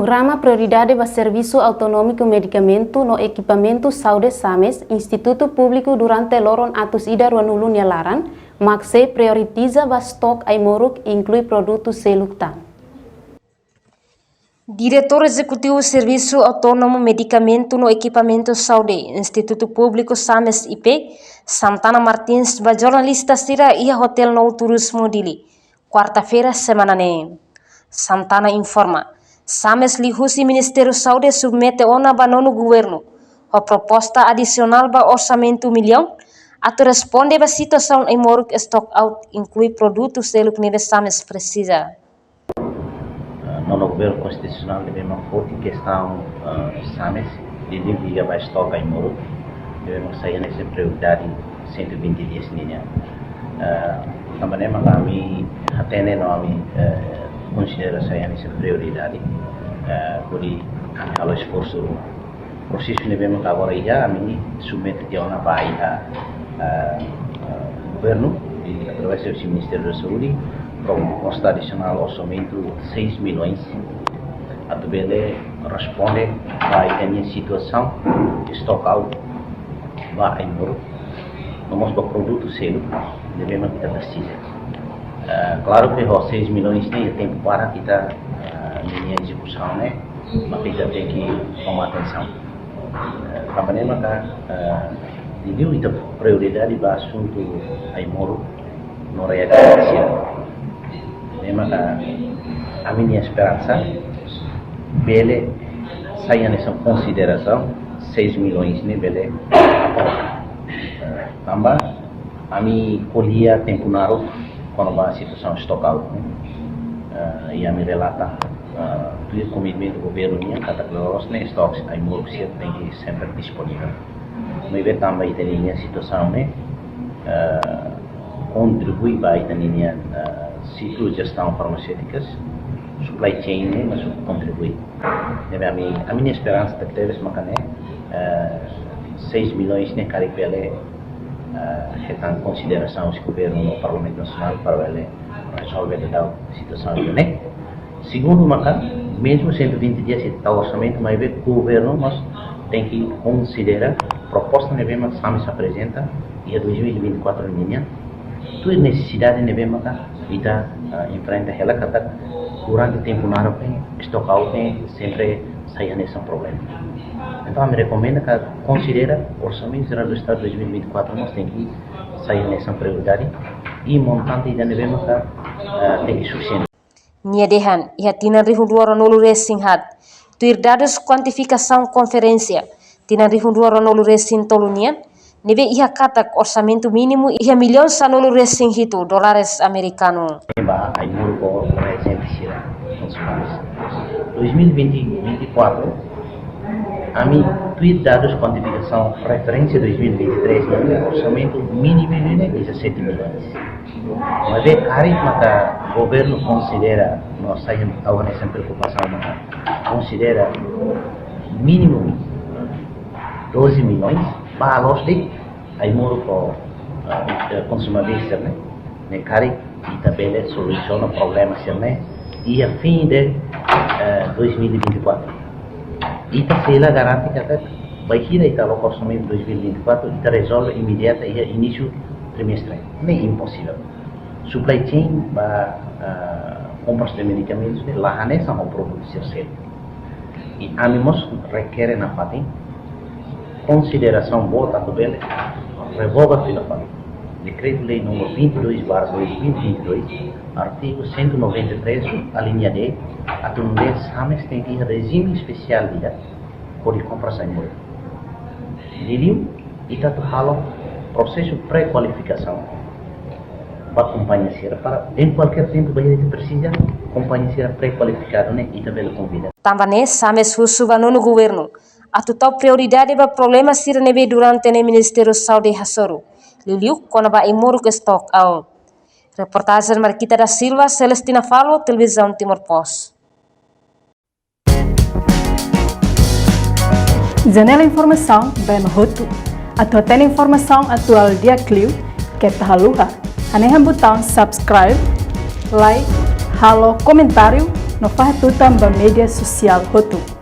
Programa Prioridade para Serviço Autonômico Medicamento no Equipamento Saúde SAMES, Instituto Público durante loron atus ida ruanulu nyalaran, makse prioritiza ba stok aimoruk inclui produto seluktan. Diretor Executivo Serviço Autônomo Medicamento no Equipamento Saúde, Instituto Público SAMES IP, Santana Martins, ba jornalista sira ia Hotel No Turismo Dili, quarta-feira semana ne. Santana informa, SAMES lihusi Ministério Saúde submete ona ba nono governo, a proposta adicional ba orçamento milhão, atu responde ba situação em moruk stock out, inclui produtos seluk nide SAMES precisa. No governo constitucional devemos forte questão SAMES de liga para estoque em Moro, devemos sair nessa prioridade 120 dias ninha. Também kami atene kami considera saya nessa prioridade, por kalau esforço proses devemos agora ia kami submete dia ona para governo e através do Ministério da Saúde proposta adicional orçamento 6 milhões. A tabela responde à minha situação estoque out vai em Moro. Nós para produto selo devemos kita precisa. Claro que os 6 milhões tem tempo para kita minha execução, né? Mas kita tem que tomar atenção. Também maka diliu itu prioridade para assunto em Moro no reação. Memang a minha esperança bele saia nessa consideração 6 milhões né bele também a mim colhia tempo naro quando a situação estocada e a me relata tudo comitê do governo minha cada claros né estoques aí muito tem que sempre disponível mas ver também tem a situação né contribui para a minha ciclo gestão farmacêuticas, supply chain né, mas contribui. Deve a minha esperança de ter esse macané 6 milhões né cara que ele está em consideração o governo no Parlamento Nacional para ele resolver a situação né. Segundo macan, mesmo 120 dias de tal orçamento, mas o governo mas tem que considerar proposta que nós SAMES apresenta e a 2024 linha tu necessidade de ver maka kita enfrenta ela kata durante tempo naro tem estoque out tem sempre saia nesse problema. Então eu me recomendo que considera orçamento geral do estado de 2024 nós tem que sair nessa prioridade e montante de ver maka tem que suficiente. Nia dehan ia tina rihu dua ronolu racing hat tuir dados kuantifikasão conferência tina rihu dua ronolu racing tolunian nebe ia katak orçamento mínimo ia milhão sanolo racing hito dólares americano. Ba ai muro ko presente sira 2024 a mim tuir dados quantificação referência 2023 orçamento mínimo é 17 milhões. Mas é cari maka governo considera nós saímos agora sem preocupação maka considera mínimo 12 milhões para nós de aí moro com consumadores né cari e também soluciona o problema né e a fim de 2024 e tá se ela garante que vai ir até o orçamento 2024 e tá resolve imediato e início trimestre não é impossível supply chain para compras de medicamentos lá nessa um produto ser e animos requerem na parte consideração boa tanto bem revoga pela parte decreto-lei número 22/2022 artigo 193 a linha D a tunde SAMES tem que regime especial dia por compra sem molho diliu e tá falo processo pré-qualificação para companhia para em qualquer tempo vai precisa companhia pré-qualificada né e também convida também SAMES husuba no governo a total prioridade para problemas sira nebe durante o Ministério Saúde Hasoru. Liliu quando vai imoro que stock out. Reportagem Marquita da Silva, Celestina Falo, Televisão Timor Post. Janela informação bem roto. Atau tem informação atual dia clio que tahaluha. Anehan botão subscribe, like, halo comentário no faz tudo também mídia social hotu.